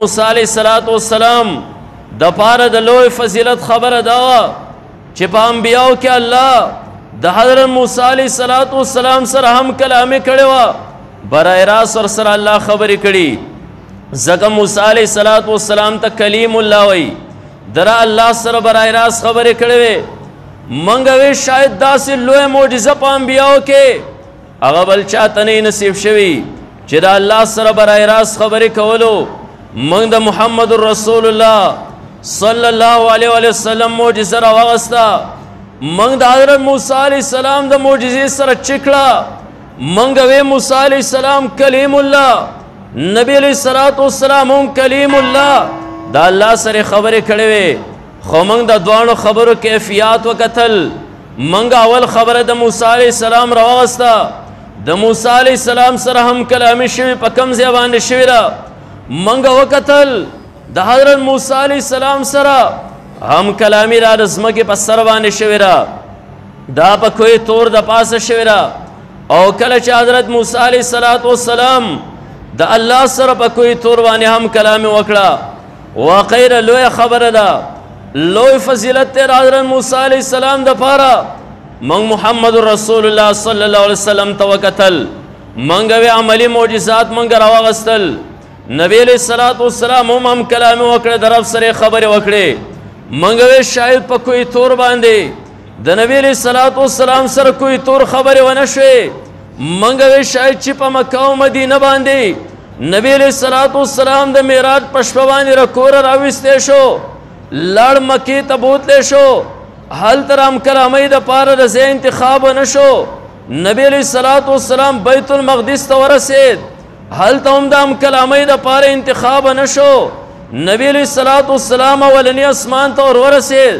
موسی علیہ السلام د پاره د لوی فضیلت خبره دا چې په انبیاو کې الله د حضرت موسی علیہ السلام سره هم کلامي کړی و برای راست سره الله خبرې کړي ځکه موسی علیہ السلام ته کلیم الله وی درا الله سره برای راست خبرې کړي وي منګه وی شاید داسې لوی معجزه په انبیاو کې هغه بل چاته نه نصیب شوي چې د الله سره برای راست خبرې کولو منګ د محمد رسول الله صلی الله علیه وسلم معجزه راوغسته منګ د حضرت موسی علیہ السلام د معجزې سره چکړه منګ وی موسی علیہ السلام کلیم الله نبی علیہ السلام هم کلیم الله دا الله سره خبرې کړې وي خو منګ د دوانو خبرو کیفیت وکتل منګ اول خبره د موسی علیہ السلام راوغسته د موسی علیہ السلام سره هم کلامي شوی په کم ځای باندې شوی را منګ وکتل د حضرت موسی علیہ السلام سره هم کلامی را رزمکی پا سر باندې شوی را دا پا کوئی تور دا پاس شوی را او کله چې حضرت موسی علیہ السلام د الله سره په کوئی تور باندې هم کلامی وکړه واقعا لوی خبره ده لوی فضیلت تیر حضرت موسی علیہ السلام د پاره من محمد رسول الله صلی الله علیه وسلم توکتل منګوي عملی معجزات منګ راوغستل نبی علیہ السلام هم کلامی وکړه د رب سره خبره وکړه منګوي شاید په کوئی تور باندې د نبی علیہ السلام سره کوئی تور خبره ونه شوي منګوي شاید چې په مکه او مدینه باندې نبی علیہ السلام د معراج په شپه باندې رکوع راوستې شو لړ مکی ته بوتلې شو هل ترام کلامي د پاره د ځای انتخاب نشو نبی علیہ السلام بیت المقدس ته ورسید هل ته هم د کلامي د پاره انتخاب نشو نبی علیہ السلام اولنی اسمان ته ورسید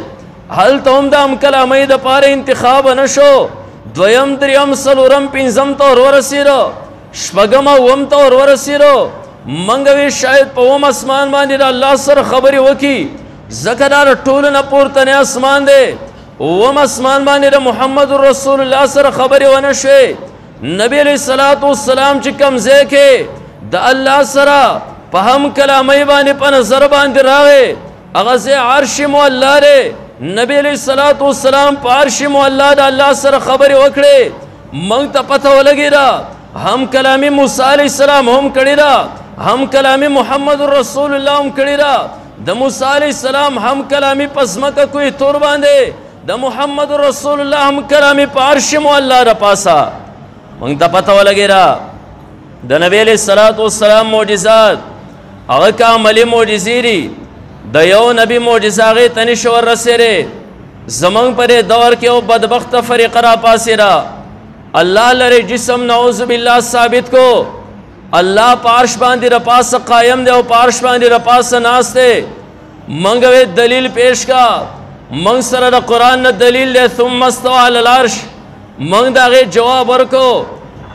هل ته هم د کلامي د پاره انتخاب نشو دویم دریم څلورم پنځم ته ورسید شپږم اوم ته ورسید منګوي شاید په اوم اسمان باندې د الله سره خبرې وکي ځکه دا ټول نه پورته اسمان دی اوم اسمان باندې د محمد رسول الله سره خبرې ونه شوې نبی علیہ السلام چې کوم ځای کې د الله سره په هم کلامي باندې په نظر باندې راغی هغه ځای عرش معلی دی نبی علیہ السلام په عرش معلی د الله سره خبرې وکړې موږ ته پته ولګی را هم کلامي موسی علیہ السلام هم کړی را هم کلامي محمد رسول الله هم کړی را د موسی علیہ السلام هم کلامي پسمکه کوئی تور باندې د محمد رسول الله هم کلامي په عرش معلی را پاسا موږ ته پته ولګی را د نبی علیہ السلام معجزات هغه کاملي معجزې دي د یو نبی معجزه هغې ته نشي ورسېدی زموږ په دې دور کې یو بدبخته فریقه را پاڅېده الله لرې جسم نعوذ بالله ثابت کو الله په عرش باندې د پاسه قایم دی او په عرش باندې د پاسه ناست دی موږ دلیل پیش کا موږ سره د قرآن نه دلیل دی ثم استوى علی العرش موږ د هغې جواب ورکو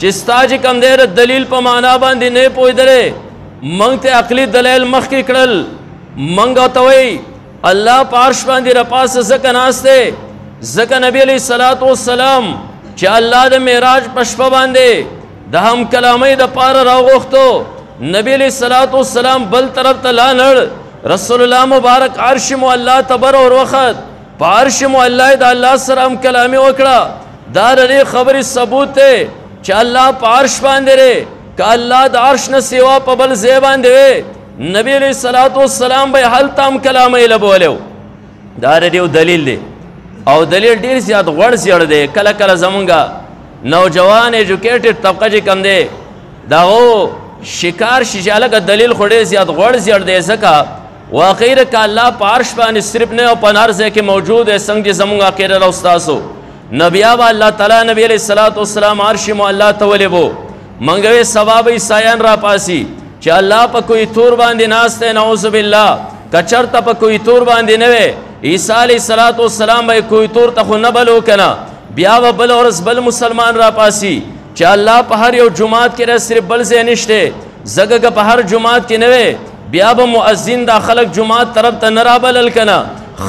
چې ستا چې کوم دی د دلیل په معنا باندې نه پوهېدلی موږ ته عقلي دلایل مخکې کړل موږ ورته وایي الله په عرش باندې د پاسه ځکه ناست دی ځکه نبي علیہ السلام چې الله د معراج په شپه باندې د هم کلامي د پاره راوغوښتو نبی علیہ السلام بل طرف ته لاړ رسول الله مبارک عرش معلی ته بر وروخت په عرش معلی د الله سره هم کلامي وکړه دا د دې خبرې ثبوت دی چې الله په عرش باندې دی که الله د عرش نه سوا په بل ځای باندې وی نبی علیہ السلام به هلته هم کلامي لبولیو دا د دې دلیل دی او دلیل ډیر زیات غوړ زیړ دی کله کله زمونږه نوجوان ایجوکیټډ طبقه چې کم دی دا شکار شي چې هلکه دلیل خو ډېر زیات غوړ زیړ دی ځکه واقعي که الله په عرش باندې صرف نه او په هر ځای کې موجود دی څنګه چې زمونږ عقیده ده ستاسو نو بیا به الله تعالی نبی علیہ السلام عرش معلی ته ولیبو منګوي ثواب عیسایان را پاسي چې الله په کوئی تور باندې ناست دی نعوذ بالله که چېرته په کوئی تور باندې نه وی عیسی علیہ السلام به کوئی تور ته خو نه بل وکنه بیا به بل ورځ بل مسلمان را پاسي چې الله په هر یو جماعت کې صرف بل ځای نشته ځکه که په هر جماعت کې نه وی بیا به مؤذن دا خلک جماعت طرف ته نه رابلل کنه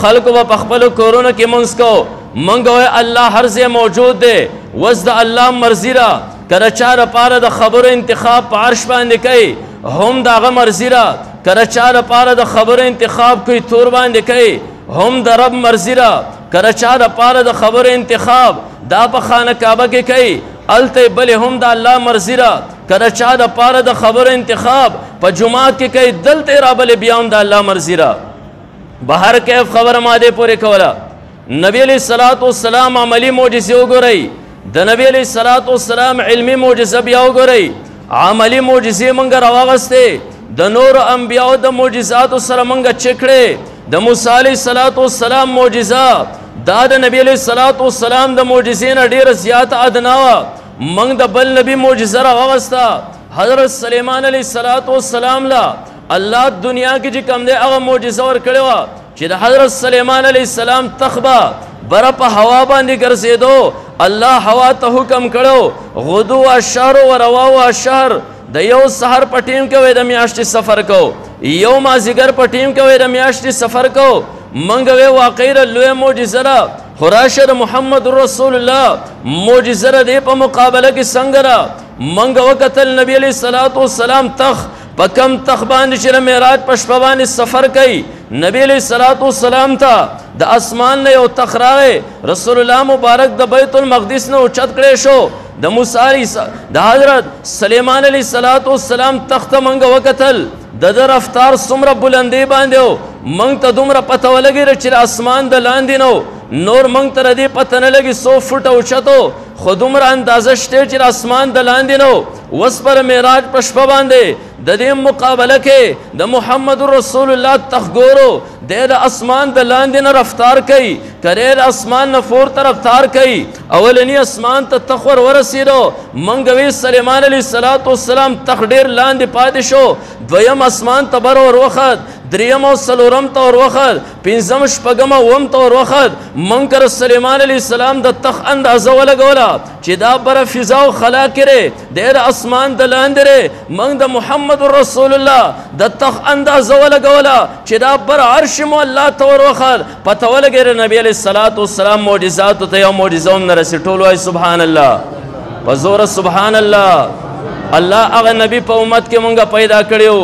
خلکو به په خپلو کورونو کې مونځ کو مونږ وایو الله هر ځای موجود دی وس د الله مرضي را که د چا دپاره د خبرو انتخاب په عرش باندې کوي هم د هغه مرضي را کله چا لپاره د خبرو انتخاب کوي تور باندې کوي هم د رب مرضي را کله چا لپاره د خبرو انتخاب دا په خانه کعبه کې کوي الته بلې هم د الله مرضي را کله چا لپاره د خبرو انتخاب په جمعات کې کوي دلته را بلې بیا هم د الله مرضي را بهر کیف خبره ماده پورې کوله نبی علیہ الصلوۃ والسلام عملی معجزې وګورئ د نبی علیہ الصلوۃ والسلام علمی معجزه بیا وګورئ عملی معجزې مونږ راوغستې د نور انبیاء د معجزات سره مونږ چکړې د موسی علیہ الصلوۃ والسلام معجزه دا د نبی علیہ الصلوۃ والسلام د معجزې نه ډیره زیات ادنا مونږ د بل نبی معجزه راوغستا حضرت سلیمان علیہ الصلوۃ والسلام لا الله دنیا کې چې کوم دی هغه معجزه ورکړې چې د حضرت سلیمان علیہ السلام تخبه بره په هوا باندې ګرځېدو الله هوا ته حکم کړو غدو الشهر و رواو الشهر د یو سحر په ټیم کې وې د میاشتې سفر کو یو مازیګر په ټیم کې وې د میاشتې سفر کو منګ وې واقعي لوی معجزه را خراشد محمد رسول الله معجزه را دې په مقابله کې څنګه را منګ وکتل نبی علیہ الصلوۃ والسلام تخ په کم تخ باندې چې معراج په شپه باندې سفر کوي نبی علیہ الصلوۃ والسلام ته د اسمان نه یو تخ راغی رسول الله مبارک د بیت المقدس نه اوچت کړی شو د موسی د حضرت سلیمان علیہ الصلوۃ والسلام تخت منګ وکتل د رفتار څومره بلندی باندې منګ ته دومره پته ولګی چې اسمان د لاندې نو نور منګ ته ردی پته نه لګي 100 فټه اوچتو خو دومره اندازه شته چې اسمان د لاندې نو وس پر معراج په شپه باندې د دې مقابله کې د محمد رسول الله تخګورو د اسمان د لاندې نه رفتار کوي کرے د اسمان نه فور طرف رفتار کوي اولنی اسمان ته تخور ورسېدو منګوي سليمان عليه السلام تخ ډیر لاندې پاتې شو دویم اسمان ته بر ور وخت دریم او سلورم ته ور وخت پنځم شپږم اوم ته ور وخت منکر سليمان عليه السلام د تخ اندازه ولګولا چې دا بر فضا او خلا کړي د اسمان د لاندې منګ د محمد رسول الله د تخ اندازه ولګولا چې دا بر عرش مو الله ته ور وخت پته ولګره نبی عليه السلام معجزات ته یو معجزه هم رسې ټول وای سبحان الله پزور سبحان الله الله هغه نبی په امت کې مونږه پیدا کړیو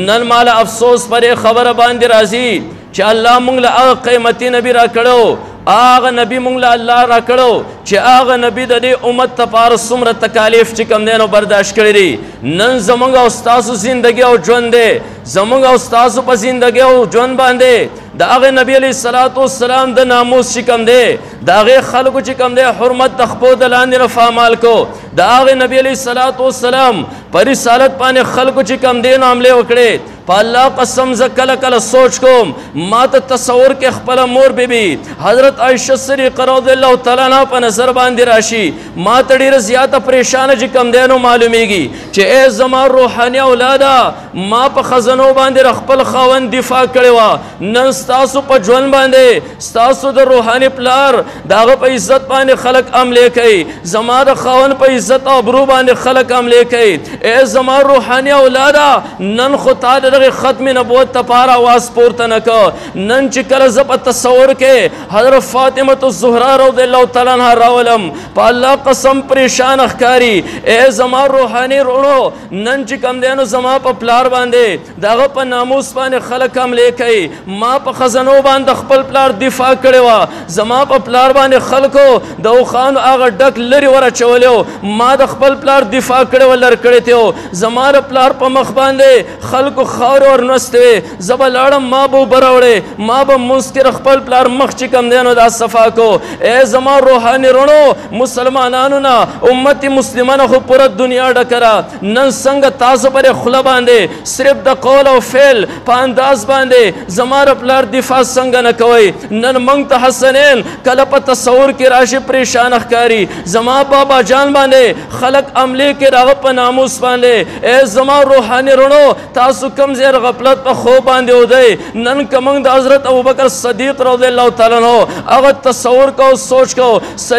نن مال افسوس پر خبر باندې راځي چې الله مونږ له هغه قیمتي نبی را کړو هغه نبی مونږ له الله را کړو چې هغه نبی د دې امت لپاره څومره تکالیف چې کم دینو برداشت کړی دي نن زمونږ او ستاسو زندگی او ژوند دی زمونږ او ستاسو په زندگی او ژوند باندې د هغه نبی علیہ السلام د ناموس چې کم دی د هغه خلکو چې کم دی حرمت د خپو د لاندې رفامال کو د هغه نبی علیہ السلام پر رسالت باندې خلکو چې کم دی حمله وکړي په الله قسم ز کله کله سوچ کوم ما ته تصور کې خپل مور بیبي حضرت عائشہ صدیقہ رضی الله تعالی عنها په نظر باندې راشي ما ته ډیره زیاته پریشانه چې کم دی نو معلومیږي چې ای زما روحاني اولاده ما په خزانو باندې خپل خاوند دفاع کړی و نن ستاسو په ژوند باندې ستاسو د روحاني پلار داغه په عزت باندې خلق عمله کوي زما د خاوند په عزت او ابرو باندې خلق عمله کوي ای زما روحاني اولاده نن خو تا دغه ختم نبوت لپاره आवाज پورته نکو نن چې کله ز په تصور کې حضرت فاطمه الزهرا رضی الله تعالی عنها راولم په الله قسم پریشان اخکاری ای زما روحاني رونو نن چې کم دینو زما په پلار باندې دغه په ناموس باندې خلق عمله کوي ما په خزانو باندې خپل پلار دفاع کړی و زما په پلار باندې خلکو د خان هغه ډک لري ور چولیو ما د خپل پلار دفاع کړی ولر کړی ته زما د پلار په مخ باندې خلکو خاور ور نستوي زب لاړم ما بو براوړې ما به مسکر خپل پلار مخ چې کم دینو دا صفا کو ای زما روحاني رونو مسلمانانو نه امت مسلمانه خو پر دنیا ډکرا نن څنګه تاسو پر خله باندې صرف د قول او فعل په انداز باندې زما پلار دفاع څنګه نه کوي نن مونږ ته حسنین کله په تصور کې راشي پریشان ښکاری زما بابا جان باندې خلق عمله کې راغ په ناموس باندې ای زما روحاني رونو تاسو کم زیر غفلت په خو باندې ودی نن کوم د حضرت ابوبکر صدیق رضی الله تعالی عنہ هغه تصور کو سوچ کو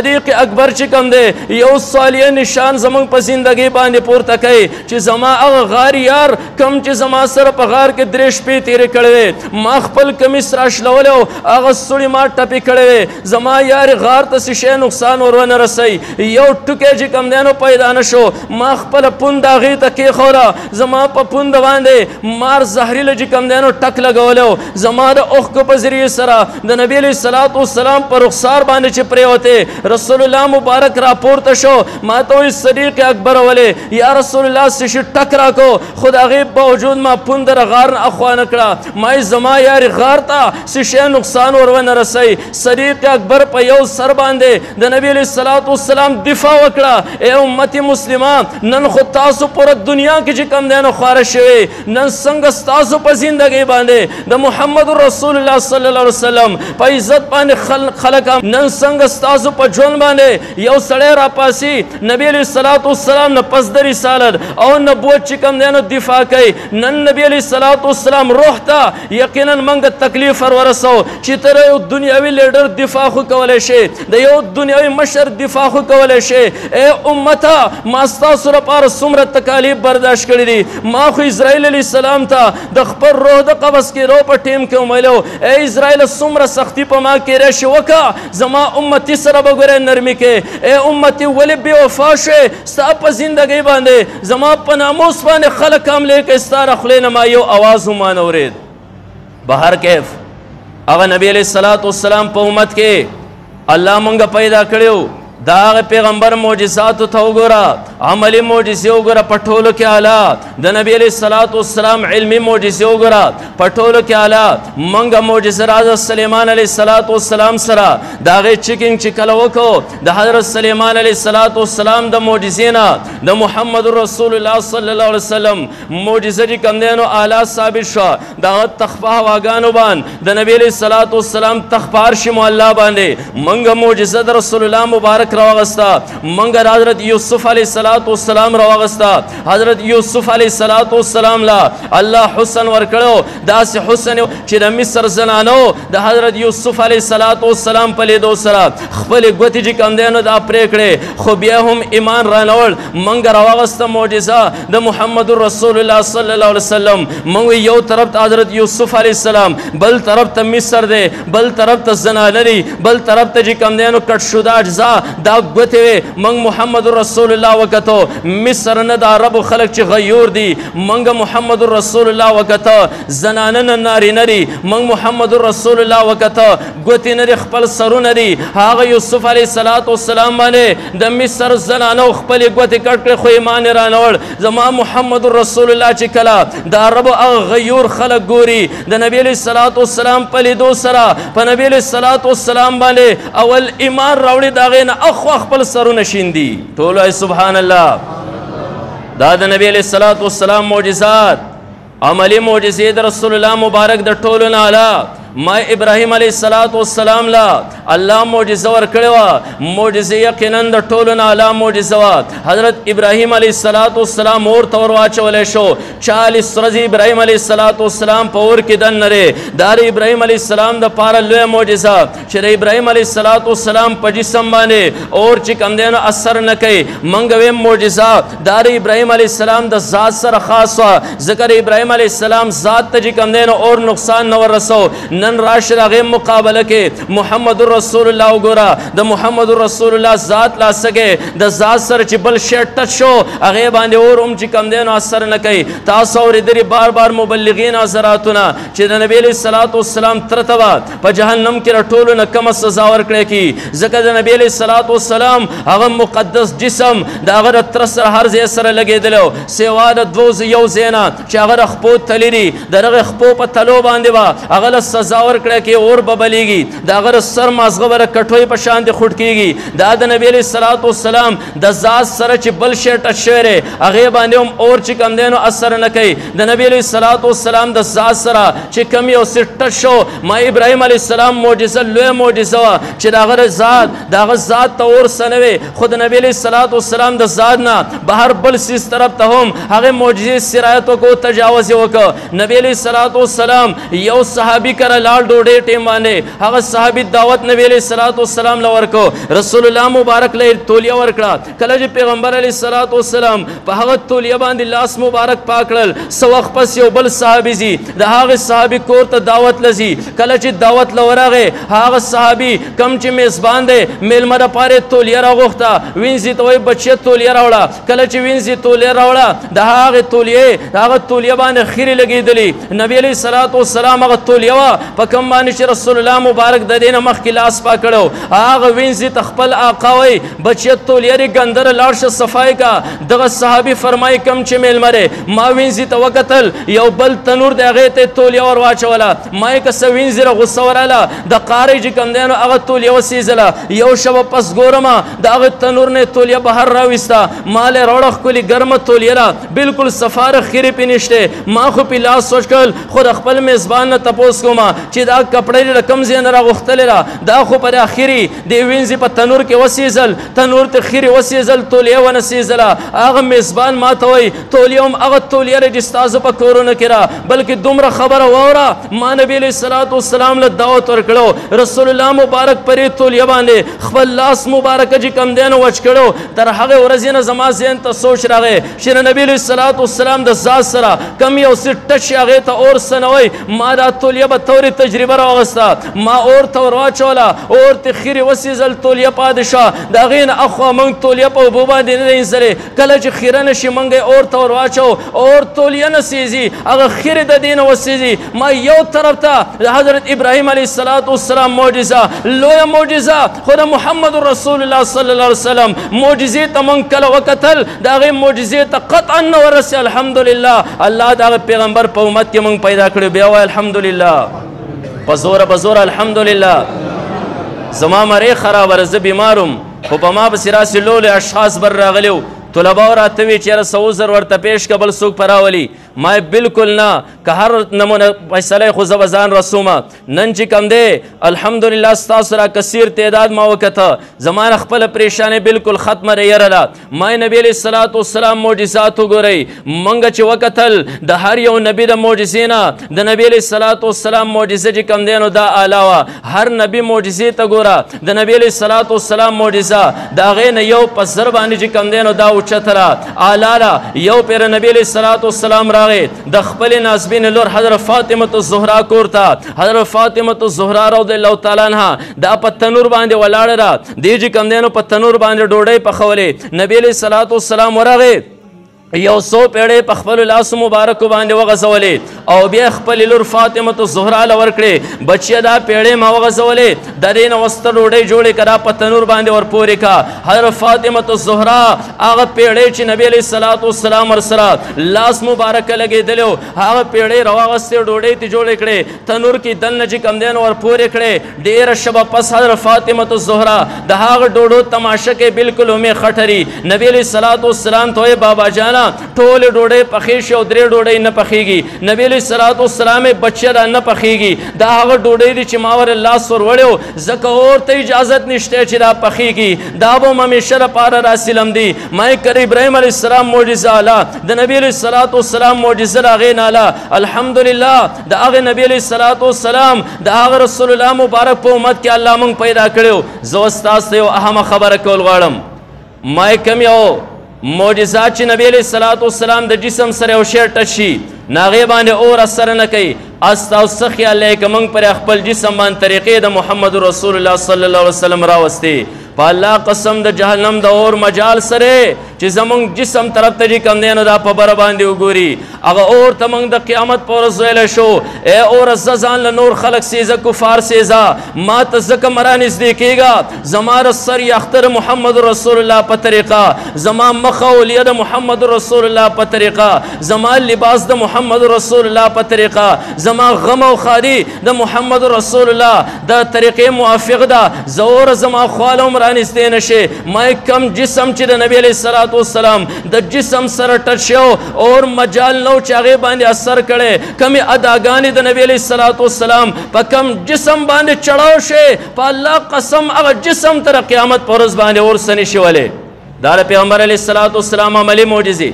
صدیق اکبر چې کوم دی یو صالح نشان زمونږ په زندګۍ باندې پورته کوي چې زما هغه غار یار کم چې زما سره په غار کې 3 شپې تېرې کړې وې ما خپل کمیس راشلولی او هغه سوړې ما ټپې کړې وې زما یار غار ته څه شی نقصان ور ونه رسوي یو ټوکی چې کوم دی نو پیدا نه شو ما خپله پوند هغې ته کېښوله زما په پوند باندې مار زهریله چې کوم دی نو ټک لګولی و زما د اوښکو په ذریعې سره د نبي علیه الصلاة والسلام په رخسار باندې چې پرېوتې رسول الله مبارک راپورته شو ما ته وایي صدیق اکبر ولې یا رسول الله څه شي ټک راکو خو د هغې باوجود ما پوند د غار نه اخوا نه کړه ما زما یارې غار ته څه شی نقصان ور ونه رسوي صدیق اکبر په یو سر باندې د نبي علیه الصلاة والسلام دفاع وکړه ای امت مسلمان نن خو تاسو پوره دنیا کې چې کوم دی نو خواره شوي نن څنګه ستاسو په زندګۍ باندې د محمد رسول الله صلی الله علیه وسلم په عزت باندې خلک نن څنګه ستاسو په ژوند باندې یو سړی راپاسي نبي علیه الصلاة والسلام نه پس د رسالت او نبوت چې کوم دی نو دفاع کوي نن نبي علیه الصلاة والسلام روح ته یقینا موږ تکلیف ور ورسو چې تر یو دنیاوي لیډر دفاع خو کولی شي د یو دنیاوي مشر دفاع خو کولی شي ای امته ما ستاسو لپاره څومره تکالیف برداشت کړي دي ما خو اسرائیل علیه السلام ته د خپل روح د قبض کېدو په ټیم کې ومویلو ای اسرائیل څومره سختي په ما کېدی شي وکړه زما امتي سره به ګورې نرمي کې ای امتي ولې بې وفا شوې ستا په زندګۍ باندې زما په ناموس باندې خلک حملې کوي ستا له خولې نه ما یو اواز هم وانه اورېد بهر کیف هغه نبي علیه الصلاة والسلام په امت کې الله مونږ پیدا کړیو دا هغه پیغمبر معجزاتو ته وګوره عملي معجزې وګوره په ټولو کې اعلی د نبي علیه الصلاة والسلام علمي معجزې وګوره په ټولو کې اعلی موږ معجزه راز سلیمان علیه الصلاة والسلام سره د هغې چیکینګ چې کله وکړو د حضرت سلیمان علیه الصلاة والسلام د معجزې نه د محمد رسول الله صلی الله علیه وسلم معجزه چې کوم دی نو اعلی ثابت شوه د هغه تخ په هواګانو باندې د نبي علیه الصلاة والسلام تخ په عرش معلی باندې موږ معجزه د رسول الله مبارک راوغستا منګ حضرت یوسف علیه الصلاة والسلام راوغستا حضرت یوسف علیه الصلاة والسلام لا الله حسن ورکړو داسې حسن چې د مصر زنانو د حضرت یوسف علیه الصلاة والسلام په لیدو سره خپلې ګوتې چې کوم دی نو دا پرې کړې خو بیا هم ایمان رانوړ منګ راوغسته معجزه د محمد رسول الله صلی الله علیه وسلم منګ یو طرف ته حضرت یوسف علیه السلام بل طرف ته مصر دی بل طرف ته زنانه دي بل طرف ته چې کوم دی نو کټ شده اجزا دا ګوتې وې موږ محمد رسول الله وکتو مصر نه د عربو خلک چې غیور دي موږ محمد رسول الله وکته زنانه نه نارینه دي موږ محمد رسول الله وکته ګوتې نه دي خپل سرونه دي هغه یوسف علیه الصلاة والسلام باندې د مصر زنانو خپلې ګوتې کټ کړې خو ایمان یې رانوړ زما محمد رسول الله چې کله د عربو هغه غیور خلک ګوري د نبي علیه الصلاة والسلام په لیدو سره په نبي علیه الصلاة والسلام باندې اول ایمان راوړي د هغې نه اخوا خپل سرونه شیندي ټولو سبحان الله دا د نبی علیه الصلاة والسلام معجزات عملی معجزې د رسول الله مبارک د ټولو نه اعلی ما ابراهیم علیه الصلاة والسلام لا الله معجزه ورکړې وه معجزې یقینا د ټولو نه اعلی معجزه وه حضرت ابراهیم علیه الصلاة والسلام اور ته ور واچولی شو 40 ورځې ابراهیم علیه الصلاة والسلام په اور کې دننه دی دا د ابراهیم علیه السلام دپاره لویه معجزه چې د ابراهیم علیه الصلاة والسلام په جسم باندې اور چې کوم دی نو اثر نه کوي موږ ویم معجزه دا د ابراهیم علیه السلام د ذات سره خاص وه ځکه د ابراهیم علیه السلام ذات ته چې کوم دی نو اور نقصان نه ورسو نن راشه د هغې مقابله کې محمد رسول الله وګوره د محمد رسول الله ذات لا سکې د ذات سره چې بل شی ټچ شو هغې باندې اور هم چې کوم دی نو اثر نه کوي تاسو اورېدلي بار بار مبلغین حضراتونه چې د نبي علیه الصلاة والسلام تره ته به په جهنم کې د ټولو نه کمه سزا ورکړی کي ځکه د نبي علیه الصلاة والسلام هغه مقدس جسم د هغه د تره سره هر ځای سره لګېدلی سوا د دوو یو ځای نه چې هغه د خپو تلي دي د هغې خپو په تلو باندې به هغه له سزا ورکړی کې اور به بلیږي د هغه د سر مازغه به د کټوۍ په شان دې خوټ کېږي دا د نبي علیه الصلاة والسلام د ذات سره چې بل شی ټچ شوی دی هغې باندې هم اور چې کوم دی نو اثر نه کوي د نبي علیه الصلاة والسلام د ذات سره چې کوم یو څه ټچ شو ما ابراهیم علیه السلام معجزه لویه معجزه وه چې د هغه د هغه ذات ته اور څه نه وې خو د نبي علیه الصلاة والسلام د ذات نه بهر بل څیز طرف ته هم هغې معجزې سرایت وکړو تجاوز یې وکړه نبي علیه الصلاة والسلام یو صحابي کره لال ډوډۍ ټیم باندې هغه صحابي دعوت نبی علیه الصلاۃ والسلام له ورکو رسول الله مبارک له تولیه ورکړه کله چې پیغمبر علیه الصلاۃ والسلام په هغه تولیه باندې لاس مبارک پاکړل سو وخت پس یو بل صحابي زی د هغه صحابي کور ته دعوت لزی کله چې دعوت لورغه هغه صحابي کم چې میزبان دی میلمه د پاره تولیه راغوخته وینځي ته وای بچی تولیه راوړه کله چې وینځي تولیه راوړه د هغه تولیه باندې خیره لګیدلی نبی علیہ الصلوۃ والسلام هغه تولیه په کوم باندې چې رسول الله مبارک د دینه مخ کې لاس پاکړو هغه وینځي تخپل آقا وای بچی تولیه ری ګندر لاړ شه صفای کا دغه صحابي فرمای کم چې میلمره ما وینځي ته وکتل یو بل تنور د هغه ته تولیه ور واچوله ما یې کس وینځي را غوسه وراله د قاری چې کم دینو هغه تولیه وسیزله یو شب پس ګورما د هغه تنور نه تولیه بهر راويستا مال روړخ کولی ګرمه تولیه را بالکل سفاره خیره پینشته ما خو په لاس سوچ کول خود خپل میزبان نه تپوس کوما چې دا کپړې رقم زین را غختل را دا خو پر اخیری دی وینځي په تنور کې وسیزل تنور ته خیره وسیزل تولیه ونسیزله هغه میزبان ما ته وای تولیه هم هغه تولیه رجستاز په کورونه کې را بلکې دومره خبره ووره ما نبی علیہ الصلوۃ والسلام له دعوت ورکړو رسول الله مبارک پرې تولیه باندې خپل لاس مبارک چې کم دین وچ کړو تر هغه ورځې نه زما ذهن ته سوچ راغی چې نبی علیہ الصلوۃ والسلام د ذات سره کم یو څه ټچ هغه ته اور سنوي ما دا تولیه به توري تجربه راوسته ما اور ته ورواچوله اور ته خیره وسیزل تولیه پادشاه دا غین اخو من تولیه په بو باندې نه انسره کله چې خیره نشي منګي اور ته ورواچو اور تولیه نسیزي هغه خیره د دین وسیزي ما یو طرف ته حضرت ابراهیم علیه السلام معجزه لوی معجزه خدا محمد رسول الله صلی الله علیه وسلم معجزه ته من کله وکتل دا غي معجزه ته قطعا ورسه الحمدلله الله دا پیغمبر په امت کې من پیدا کړو بیا وای الحمدلله بزور الحمدلله زما مری خراب ورزه بیمارم خو په ما بسراس لول اشخاص بر راغلیو طلبه راته وی چیرې سوزر ورته پیش قبل سوق پراولي ما بالکل نه که هر نمونه فیصله خو زبزان رسومه نن چې کم دی الحمدلله استاسو را کثیر تعداد ما وکته زمان خپل پریشانه بالکل ختمه ریرله ما نبی علیہ الصلوۃ والسلام معجزات وګورئ منګه چې وکتل د هر یو نبی د معجزې نه د نبی علیہ الصلوۃ والسلام معجزه چې کم دی نو دا علاوه هر نبی معجزې ته ګوره د نبی علیہ الصلوۃ والسلام معجزه دا غې نه یو په سر باندې چې کم دی نو دا چترا اعلی یو پیر نبی علیہ الصلوۃ والسلام راغی د خپل نازبین لور حضرت فاطمه الزهرا کورتا حضرت فاطمه الزهرا رضی الله تعالی عنها دا په تنور باندې ولاړ را دیږي کم دینو په تنور باندې ډوډۍ پخولې نبی علیہ الصلوۃ والسلام ورغی یو سو پیړې په خپل لاس مبارک باندې وغځولې او بیا خپل لور فاطمه الزهرا لور کړې بچیا دا پیړې ما وغځولې د دې نو وسته ډوډۍ جوړې کړه په تنور باندې ورپورې کا حضرت فاطمه الزهرا هغه پیړې چې نبی علیہ الصلوۃ والسلام ورسره لاس مبارک لګېدلو هغه پیړې راوغستې ډوډۍ ته جوړې کړې تنور کې دنه چې کم دین ورپورې کړې ډېر شبه پس حضرت فاطمه الزهرا د هغه ډوډو تماشه کې بالکل مې خټري نبی علیہ الصلوۃ والسلام ته بابا جانا ټول ډوډۍ پخې شي او درې ډوډۍ نه پخېږي نبی علیہ الصلوۃ والسلام بچی را نه پخېږي دا هغه ډوډۍ دی چې ما ور الله سور وړو ځکه اورته اجازت نشته چې دا پخېږي دا به همیشه لپاره راسلم دی ما کر ابراهیم علیہ السلام معجزه اعلی د نبی علیہ الصلوۃ والسلام معجزه راغې نه اعلی الحمدلله دا هغه نبی علیہ الصلوۃ والسلام دا هغه رسول الله مبارک په امت کې الله مونږ پیدا کړو زه استاد یو اهم خبره کول غواړم ما کم یو معجزات چې نبی علیہ الصلوۃ والسلام د جسم سره او شی ټچ شي ناغه باندې اور اثر نه کوي استاو خیال لکه موږ پر خپل جسم باندې طریقې د محمد رسول الله صلی الله علیه وسلم راوستي په الله قسم د جهنم د اور مجال سره چې زمونږ جسم طرف ته کم دی نو دا په بر باندې وګوري هغه اور ته موږ د قیامت پر ورځ ویل شو اے اور ززان له نور خلق سیزه کفار سیزه ما ته زکه مرا نږدې کېږه زما سر یختر محمد رسول الله په طریقه زما مخ او لید محمد رسول الله په طریقه زما لباس د محمد رسول الله په طریقه زما غم او خاری د محمد رسول الله د طریقې موافق ده زور زما خالم رانسته نشه ما کم جسم چې د نبی علیہ الصلوۃ والسلام د جسم سره ټچ شو اور مجال نو چاغه باندې اثر کړي کمی اداګانی د نبی علیہ الصلوۃ والسلام په کم جسم باندې چړاو شي په الله قسم هغه جسم تر قیامت پر ورځ باندې اور سني شولې دا پیغمبر علیہ الصلوۃ والسلام عملی معجزه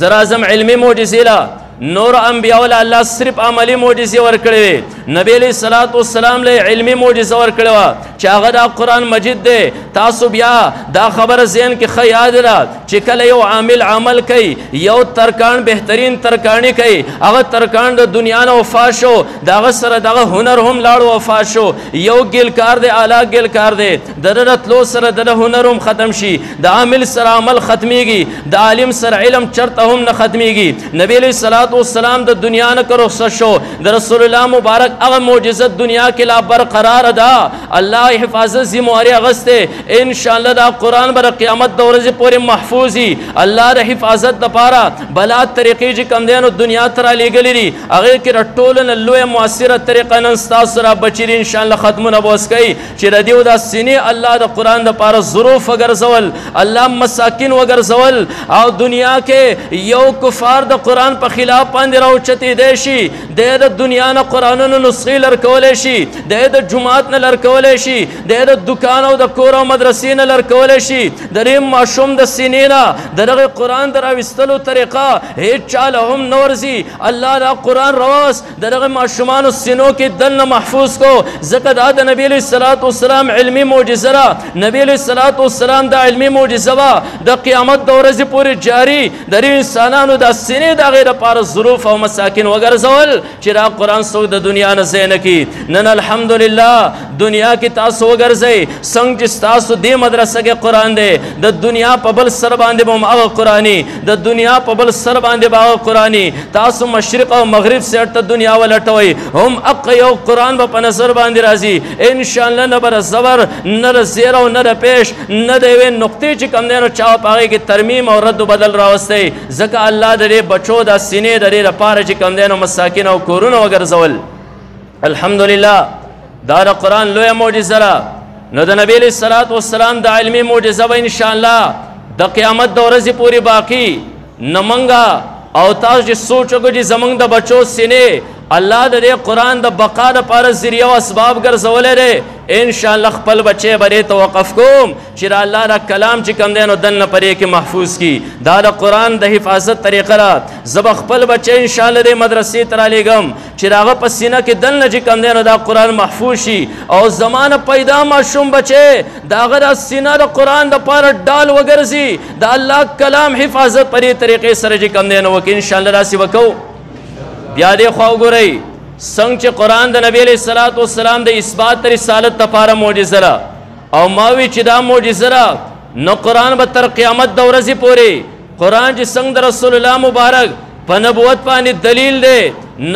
زرازم علمی معجزه لا نور انبیاء له الله صرف عملی معجزې ورکړې نبی علیه الصلاۃ والسلام له علمي معجزه ورکړې وه چې هغه دا قرآن مجید دی تاسو بیا دا خبره ذهن کې ښه یاد ده چې کله یو عامل عمل کوي یو ترکاڼ بهترین ترکاڼي کوي هغه ترکاڼ د دنیا نه وفات شو د هغه سره دغه هنر هم لاړ وفات شو یو ګیلکار دی اعلی ګیلکار دی د ده راتلو سره د هنر هم ختم شي د عامل سره عمل ختمیږي د عالم سره علم چرته هم نه ختمیږي نبی علیه الصلاۃ والسلام د دنیا نه که رخصت شو د رسول الله مبارک هغه معجزه دنیا کې لا برقرار ده الله حفاظت ذمہواری اغسته ان شاء الله دا قرآن بر قیامت د ورځې پورې محفوظي الله د حفاظت دپاره بلا طریقې چې کوم دی نو دنیا ته رالیږلي دي هغې کې د ټولو نه لویه مؤثره طریقه نن ستاسو را بچي دي انشاءالله ختمونه به اوس کوي چې د دې دا سینې الله د قرآن دپاره ظروف وګرځول الله مساکین وګرځول او دنیا کې یو کفار د قرآن په خلاف باندې راوچتېدی شي د دنیا نه قرآنونو نسخې لرکولی شي د جومات نه لرکولی شي د دکان او د کور او مدرسې نه لرکولی شي د دې ماشوم د سینې نه د دغه قرآن د راویستلو طریقه هیڅ چا له هم نه ورځي الله دا قرآن راوست د دغه ماشومانو سینو کې دننه محفوظ کو ځکه دا د نبي علیه الصلاۃ والسلام علمي معجزه ده نبي علیه الصلاۃ والسلام دا علمي معجزه وه د قیامت د ورځې پورې جاري د دې انسانانو دا سینې د هغې دپاره ظروف او مساکین وګرځول چې دا قرآن څوک د دنیا نه ځای نه کړي نن الحمدلله دنیا کې تاسو وګرځئ څنګه چې ستاسو دې مدرسه کې قرآن دی د دنیا په بل سر باندې به هم هغه قرآني د دنیا په بل سر باندې به هغه قرآني تاسو مشرق او مغرب سیټ ته دنیا ولټوئ هم حق یو قرآن به په نظر باندې راځي انشاءالله نه به زبر نه د زیر او نه د پیش نه د یوې نقطې چې کوم دی نو چا په هغې کې ترمیم او رد و بدل راوستی ځکه الله د دې بچو دا سینې د دې لپاره چې کوم دی نو مساکین او کورونه وګرځول الحمدلله دا د قرآن لویه معجزه ده نو د نبی علیه الصلاۃ والسلام د علمي معجزه به انشاءالله د قیامت د ورځې پورې باقي نه منګه او تاسو چې سوچ وکړئ چې زموږ د بچو سینې الله د دې قرآن د بقا دپاره ذریعه او اسباب ګرځولی دی انشاءالله خپل بچی به دې ته وقف کوم چې د الله دا کلام چې کوم دی نو دننه پرې کې محفوظ کړي دا د قرآن د حفاظت طریقه ده زه به خپل بچی انشاءالله دې مدرسې ته رالیږم چې د هغه په سینه کې دننه چې کوم دی نو دا قرآن محفوظ شي او زما نه پیدا ماشوم بچی د هغه د سینه د قرآن دپاره ډال وګرځي د الله کلام حفاظت په دې طریقې سره چې کوم دی نو وکړي انشاءالله داسې وکړو بیا دې خوا وګورئ څنګه چې قرآن د نبی علیه الصلاۃ والسلام د اثبات رسالت دپاره معجزه ده او ما وی چې دا معجزه ده نو قرآن به تر قیامت د ورځې پورې قرآن چې څنګه د رسول الله مبارک په نبوت باندې دلیل دی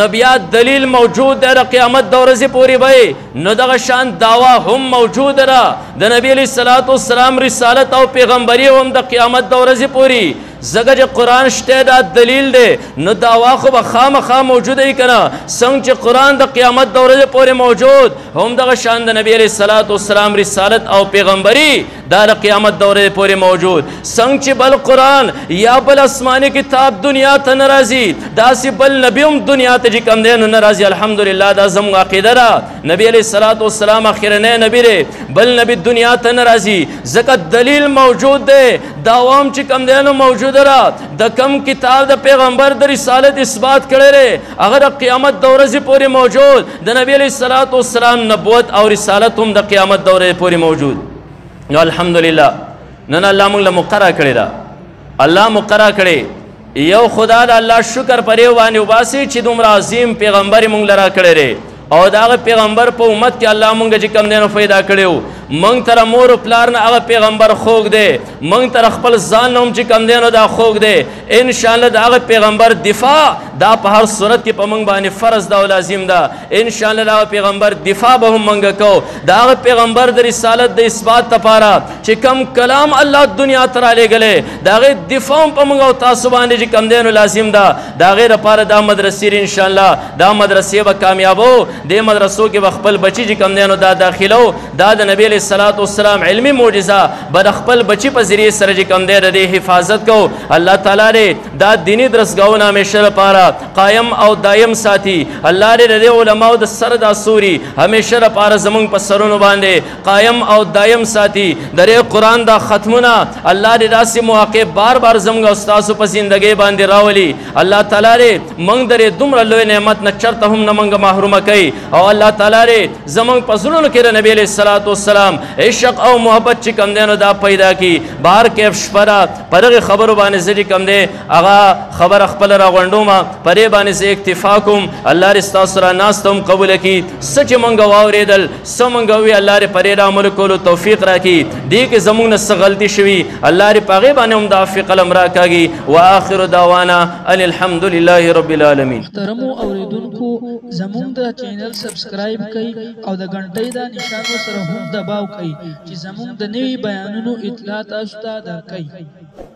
نبیات دلیل موجود دی د قیامت د ورځې پورې به نو دغه شان دعوا هم موجوده ده د نبی علیه الصلاۃ والسلام رسالت او پیغمبري هم د قیامت د ورځې پورې ځکه چې قرآن شته دا دلیل دی نو دعوا خو به خامخا موجوده وي که نه څنګه چې قرآن د قیامت د ورځې پورې موجود هم دغه شان د نبي علیه الصلاۃ والسلام رسالت او پیغمبري دا د قیامت د ورځې پورې موجود څنګه چې بل قرآن یا بل آسماني کتاب دنیا ته نه راځي داسې بل نبي هم دنیا ته چې کوم دی نو نه راځي الحمدلله دا زموږ عقیده ده نبي علیه الصلاۃ والسلام اخرنی نبي دی بل نبي دنیا ته نه راځي ځکه دلیل موجود دی دعوا هم چې کوم دی نو موجود د کم کتاب د پیغمبر د رسالت اثبات کړی دی هغه د قیامت د ورځې پورې موجود د نبی علیه الصلاۃ والسلام نبوت او رسالت هم د قیامت د ورځې پورې موجود نو الحمدلله نن الله موږ له مقرره کړې ده الله مقرره کړې یو خدا د الله شکر پرې باندې وباسي چې دومره عظیم پیغمبر یې موږ له راکړی دی او د هغه پیغمبر په امت کې الله موږ چې کوم دی نو پیدا کړی مونږ تر مور او پلار نه هغه پیغمبر خوږ دی مونږ تر خپل ځان نه هم چې کوم دی نو دا خوږ دی انشاءالله د هغه پیغمبر دفاع دا په هر صورت کې په موږ باندې فرض ده او لازم ده انشاءالله د هغه پیغمبر دفاع به هم موږ کوو د هغه پیغمبر د رسالت د اثبات دپاره چې کم کلام الله دنیا ته رالیږلی د هغې دفاع هم په موږ او تاسو باندې چې کوم دی نو لازم ده د هغې دپاره دا مدرسې انشاءالله دا مدرسې به کامیابو دې مدرسو کې به خپل بچي چې کوم دی نو دا داخلو دا د نبي علیه الصلوۃ والسلام علمی معجزه بد خپل بچی په ذریعه سره چې کوم دی د دې حفاظت کو الله تعالی دې دا دینی درسګاونه همیشه لپاره قائم او دایم ساتي الله دې د علماو د سر د سوري همیشه لپاره زمونږ په سرونو باندې قائم او دایم ساتي د قرآن دا ختمونه الله دې داسې مواقع بار بار زمونږ استادو په زندګۍ باندې راولي الله تعالی دې موږ درې دومره لوی نعمت نه چرته هم نه موږ محرومه کوي او الله تعالی دې زمونږ په زړونو کې د نبی علیه الصلاۃ والسلام عشق او محبت چې کوم دی نو دا پیدا کړي بهر کیف شپه ده په دغې خبرو باندې زه چې کوم دی هغه خبره خپله راغونډومه په دې باندې زه اکتفا کوم الله دې ستاسو سره ناسته هم قبوله کړي څه چې موږ واورېدل څه موږ ووي الله دې په دې عمل کولو توفیق راکړي دې کې زموږ نه څه غلطي شوي الله دې په هغې باندې هم د عفو قلم راکاږي وآخر دعوانا ان الحمد لله رب العالمین. محترمو اوریدونکو زموږ د چینل سبسکرایب کړئ او د غنټۍ د نشان سره هم دباو کړئ چې زموږ د نوي بیانونو اطلاع تاسو ته درکړي.